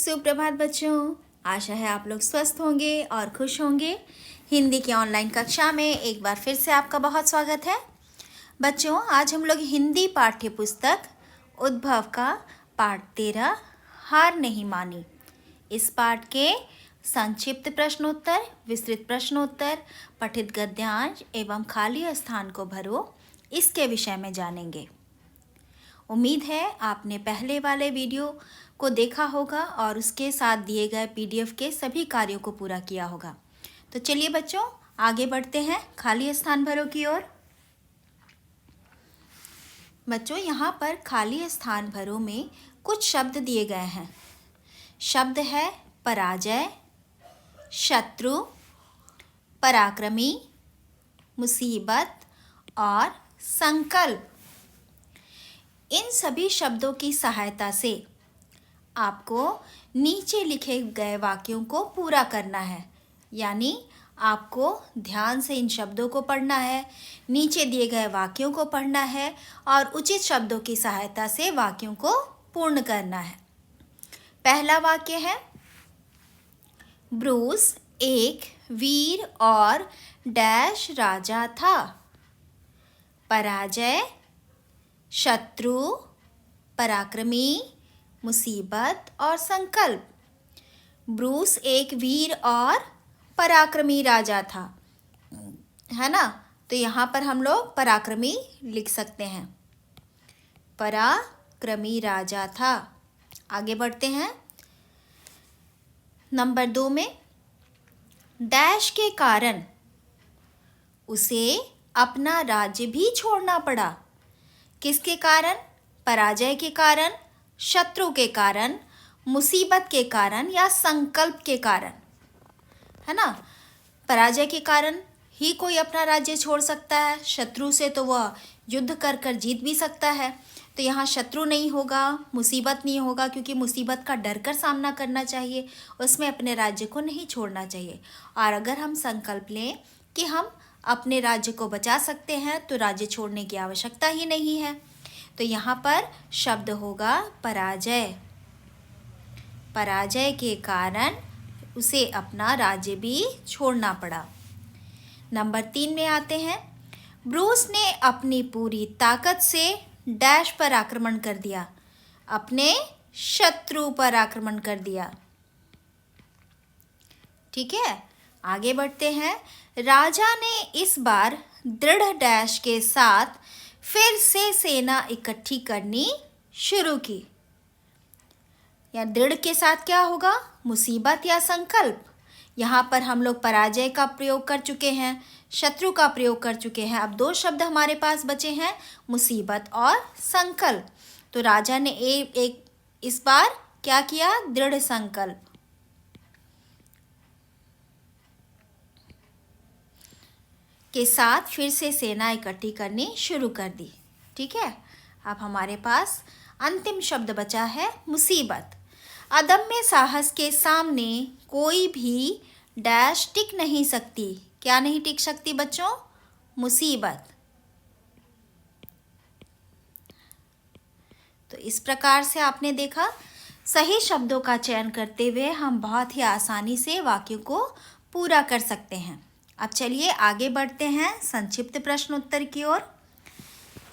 सुप्रभात बच्चों। आशा है आप लोग स्वस्थ होंगे और खुश होंगे। हिंदी की ऑनलाइन कक्षा में एक बार फिर से आपका बहुत स्वागत है। बच्चों, आज हम लोग हिंदी पाठ्य पुस्तक उद्भव का पाठ 13 हार नहीं मानी, इस पाठ के संक्षिप्त प्रश्नोत्तर, विस्तृत प्रश्नोत्तर, पठित गद्यांश एवं खाली स्थान को भरो, इसके विषय में जानेंगे। उम्मीद है आपने पहले वाले वीडियो को देखा होगा और उसके साथ दिए गए पीडीएफ के सभी कार्यों को पूरा किया होगा। तो चलिए बच्चों, आगे बढ़ते हैं खाली स्थान भरो की ओर। बच्चों, यहाँ पर खाली स्थान भरो में कुछ शब्द दिए गए हैं। शब्द है पराजय, शत्रु, पराक्रमी, मुसीबत और संकल्प। इन सभी शब्दों की सहायता से आपको नीचे लिखे गए वाक्यों को पूरा करना है, यानी आपको ध्यान से इन शब्दों को पढ़ना है, नीचे दिए गए वाक्यों को पढ़ना है और उचित शब्दों की सहायता से वाक्यों को पूर्ण करना है। पहला वाक्य है, ब्रूस एक वीर और डैश राजा था। पराजय, शत्रु, पराक्रमी, मुसीबत और संकल्प। ब्रूस एक वीर और पराक्रमी राजा था, है ना? तो यहाँ पर हम लोग पराक्रमी लिख सकते हैं, पराक्रमी राजा था। आगे बढ़ते हैं। नंबर 2 में, डैश के कारण उसे अपना राज्य भी छोड़ना पड़ा। किसके कारण? पराजय के कारण, शत्रु के कारण, मुसीबत के कारण या संकल्प के कारण, है ना? पराजय के कारण ही कोई अपना राज्य छोड़ सकता है, शत्रु से तो वह युद्ध कर कर जीत भी सकता है। तो यहाँ शत्रु नहीं होगा, मुसीबत नहीं होगा, क्योंकि मुसीबत का डर कर सामना करना चाहिए, उसमें अपने राज्य को नहीं छोड़ना चाहिए। और अगर हम संकल्प लें कि हम अपने राज्य को बचा सकते हैं तो राज्य छोड़ने की आवश्यकता ही नहीं है। तो यहाँ पर शब्द होगा पराजय। पराजय के कारण उसे अपना राज्य भी छोड़ना पड़ा। नंबर 3 में आते हैं, ब्रूस ने अपनी पूरी ताकत से डैश पर आक्रमण कर दिया। अपने शत्रु पर आक्रमण कर दिया। ठीक है, आगे बढ़ते हैं। राजा ने इस बार दृढ़ डैश के साथ फिर से सेना इकट्ठी करनी शुरू की। या दृढ़ के साथ क्या होगा? मुसीबत या संकल्प। यहाँ पर हम लोग पराजय का प्रयोग कर चुके हैं, शत्रु का प्रयोग कर चुके हैं। अब 2 शब्द हमारे पास बचे हैं, मुसीबत और संकल्प। तो राजा ने एक इस बार क्या किया? दृढ़ संकल्प के साथ फिर से सेना इकट्ठी करनी शुरू कर दी। ठीक है, अब हमारे पास अंतिम शब्द बचा है, मुसीबत। अदम्य साहस के सामने कोई भी डैश टिक नहीं सकती। क्या नहीं टिक सकती बच्चों? मुसीबत। तो इस प्रकार से आपने देखा, सही शब्दों का चयन करते हुए हम बहुत ही आसानी से वाक्यों को पूरा कर सकते हैं। अब चलिए आगे बढ़ते हैं संक्षिप्त प्रश्नोत्तर की ओर।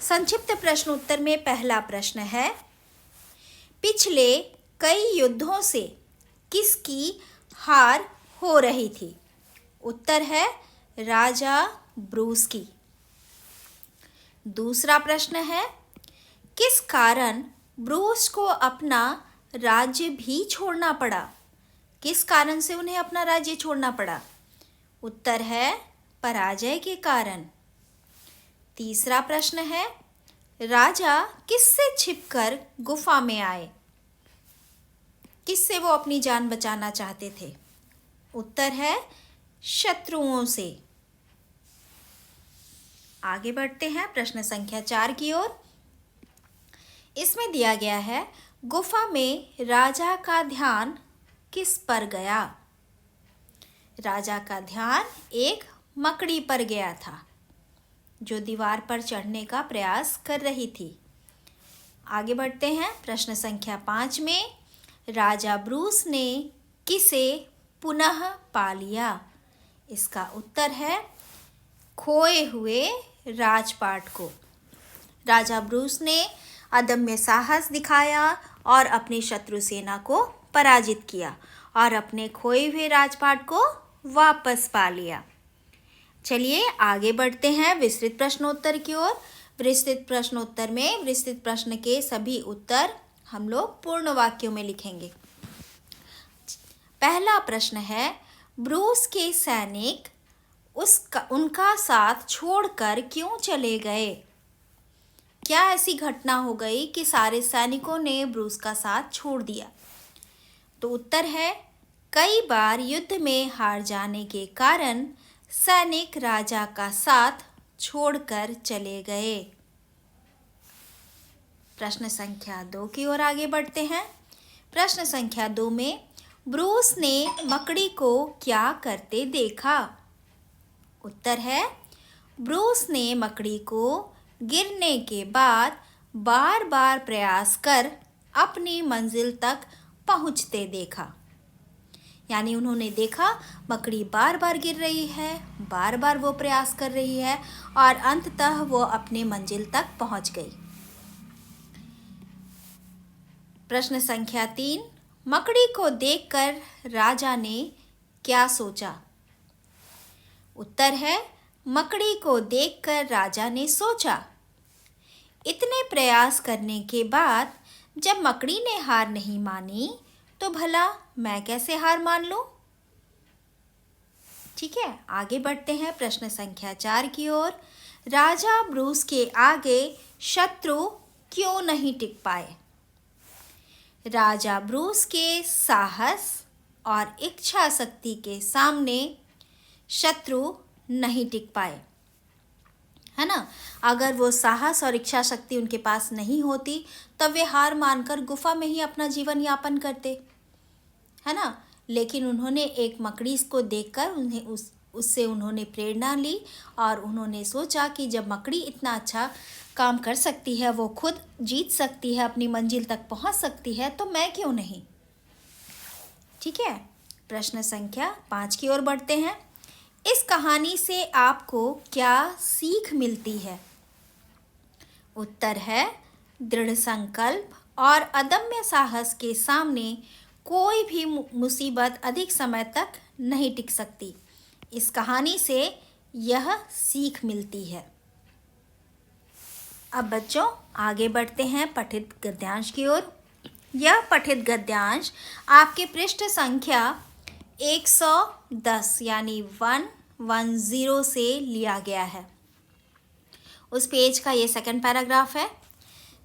संक्षिप्त प्रश्नोत्तर में पहला प्रश्न है, पिछले कई युद्धों से किसकी हार हो रही थी? उत्तर है राजा ब्रूस की। दूसरा प्रश्न है, किस कारण ब्रूस को अपना राज्य भी छोड़ना पड़ा? किस कारण से उन्हें अपना राज्य छोड़ना पड़ा? उत्तर है पराजय के कारण। तीसरा प्रश्न है, राजा किससे छिपकर गुफा में आए? किससे वो अपनी जान बचाना चाहते थे? उत्तर है शत्रुओं से। आगे बढ़ते हैं प्रश्न संख्या 4 की ओर। इसमें दिया गया है, गुफा में राजा का ध्यान किस पर गया? राजा का ध्यान एक मकड़ी पर गया था, जो दीवार पर चढ़ने का प्रयास कर रही थी। आगे बढ़ते हैं प्रश्न संख्या 5 में, राजा ब्रूस ने किसे पुनः पा लिया? इसका उत्तर है खोए हुए राजपाट को। राजा ब्रूस ने अदम्य साहस दिखाया और अपनी शत्रु सेना को पराजित किया और अपने खोए हुए राजपाट को वापस पा लिया। चलिए आगे बढ़ते हैं विस्तृत प्रश्नोत्तर की ओर। विस्तृत प्रश्नोत्तर में विस्तृत प्रश्न के सभी उत्तर हम लोग पूर्ण वाक्यों में लिखेंगे। पहला प्रश्न है, ब्रूस के सैनिक उनका साथ छोड़कर क्यों चले गए? क्या ऐसी घटना हो गई कि सारे सैनिकों ने ब्रूस का साथ छोड़ दिया? तो उत्तर है, कई बार युद्ध में हार जाने के कारण सैनिक राजा का साथ छोड़कर चले गए। प्रश्न संख्या 2 की ओर आगे बढ़ते हैं। प्रश्न संख्या 2 में ब्रूस ने मकड़ी को क्या करते देखा? उत्तर है, ब्रूस ने मकड़ी को गिरने के बाद बार बार प्रयास कर अपनी मंजिल तक पहुंचते देखा। यानी उन्होंने देखा मकड़ी बार बार गिर रही है, बार बार वो प्रयास कर रही है और अंततः वो अपने मंजिल तक पहुंच गई। प्रश्न संख्या 3, मकड़ी को देखकर राजा ने क्या सोचा? उत्तर है, मकड़ी को देखकर राजा ने सोचा, इतने प्रयास करने के बाद जब मकड़ी ने हार नहीं मानी तो भला मैं कैसे हार मान लूं? ठीक है, आगे बढ़ते हैं प्रश्न संख्या 4 की ओर। राजा ब्रूस के आगे शत्रु क्यों नहीं टिक पाए? राजा ब्रूस के साहस और इच्छा शक्ति के सामने शत्रु नहीं टिक पाए, है ना। अगर वो साहस और इच्छा शक्ति उनके पास नहीं होती तब वे हार मानकर गुफा में ही अपना जीवन यापन करते, है ना। लेकिन उन्होंने एक मकड़ी को देखकर उससे उन्होंने प्रेरणा ली और उन्होंने सोचा कि जब मकड़ी इतना अच्छा काम कर सकती है, वो खुद जीत सकती है, अपनी मंजिल तक पहुंच सकती है, तो मैं क्यों नहीं। ठीक है, प्रश्न संख्या 5 की ओर बढ़ते हैं। इस कहानी से आपको क्या सीख मिलती है? उत्तर है, दृढ़ संकल्प और अदम्य साहस के सामने कोई भी मुसीबत अधिक समय तक नहीं टिक सकती। इस कहानी से यह सीख मिलती है। अब बच्चों आगे बढ़ते हैं पठित गद्यांश की ओर। यह पठित गद्यांश आपके पृष्ठ संख्या 110 यानी 110 से लिया गया है। उस पेज का ये सेकंड पैराग्राफ है।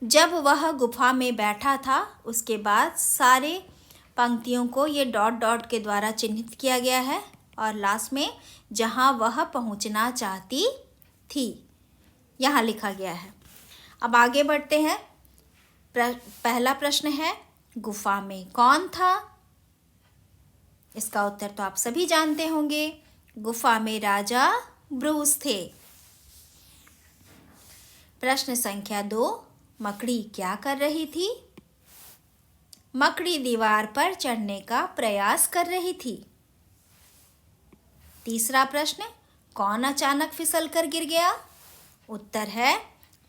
जब वह गुफा में बैठा था, उसके बाद सारे पंक्तियों को ये डॉट डॉट के द्वारा चिन्हित किया गया है और लास्ट में जहाँ वह पहुँचना चाहती थी यहाँ लिखा गया है। अब आगे बढ़ते हैं। पहला प्रश्न है, गुफा में कौन था? इसका उत्तर तो आप सभी जानते होंगे, गुफा में राजा ब्रूस थे। प्रश्न संख्या 2, मकड़ी क्या कर रही थी? मकड़ी दीवार पर चढ़ने का प्रयास कर रही थी। तीसरा प्रश्न, कौन अचानक फिसलकर गिर गया? उत्तर है,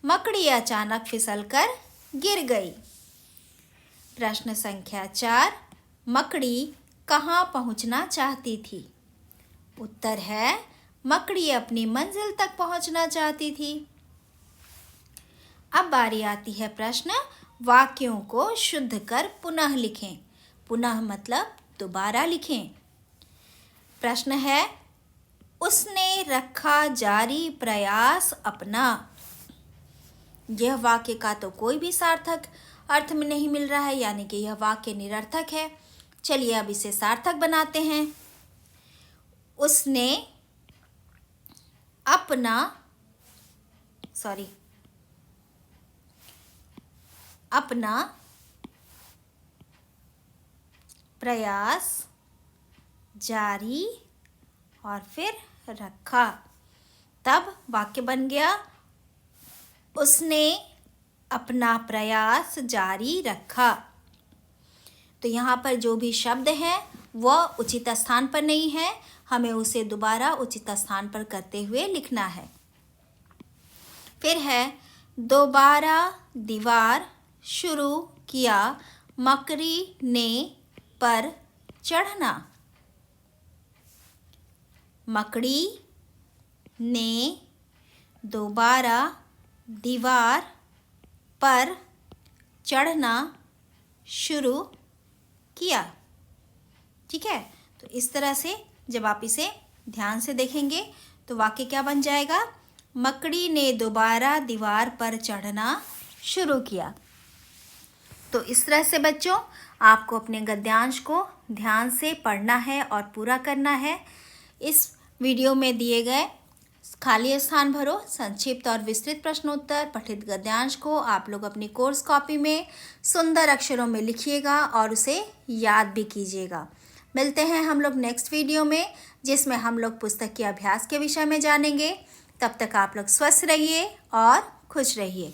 मकड़ी अचानक फिसलकर गिर गई। प्रश्न संख्या 4, मकड़ी कहाँ पहुँचना चाहती थी? उत्तर है, मकड़ी अपनी मंजिल तक पहुँचना चाहती थी। अब बारी आती है प्रश्न, वाक्यों को शुद्ध कर पुनः लिखें। पुनः मतलब दोबारा लिखें। प्रश्न है, उसने रखा जारी प्रयास अपना। यह वाक्य का तो कोई भी सार्थक अर्थ में नहीं मिल रहा है, यानी कि यह वाक्य निरर्थक है। चलिए अब इसे सार्थक बनाते हैं। उसने अपना प्रयास जारी और फिर रखा। तब वाक्य बन गया, उसने अपना प्रयास जारी रखा। तो यहाँ पर जो भी शब्द है वह उचित स्थान पर नहीं है, हमें उसे दोबारा उचित स्थान पर करते हुए लिखना है। फिर है दोबारा दीवार शुरू किया मकड़ी ने पर चढ़ना। मकड़ी ने दोबारा दीवार पर चढ़ना शुरू किया। ठीक है, तो इस तरह से जब आप इसे ध्यान से देखेंगे तो वाक्य क्या बन जाएगा? मकड़ी ने दोबारा दीवार पर चढ़ना शुरू किया। तो इस तरह से बच्चों आपको अपने गद्यांश को ध्यान से पढ़ना है और पूरा करना है। इस वीडियो में दिए गए खाली स्थान भरो संक्षिप्त और विस्तृत प्रश्नोत्तर पठित गद्यांश को आप लोग अपनी कोर्स कॉपी में सुंदर अक्षरों में लिखिएगा और उसे याद भी कीजिएगा। मिलते हैं हम लोग नेक्स्ट वीडियो में, जिसमें हम लोग पुस्तक के अभ्यास के विषय में जानेंगे। तब तक आप लोग स्वस्थ रहिए और खुश रहिए।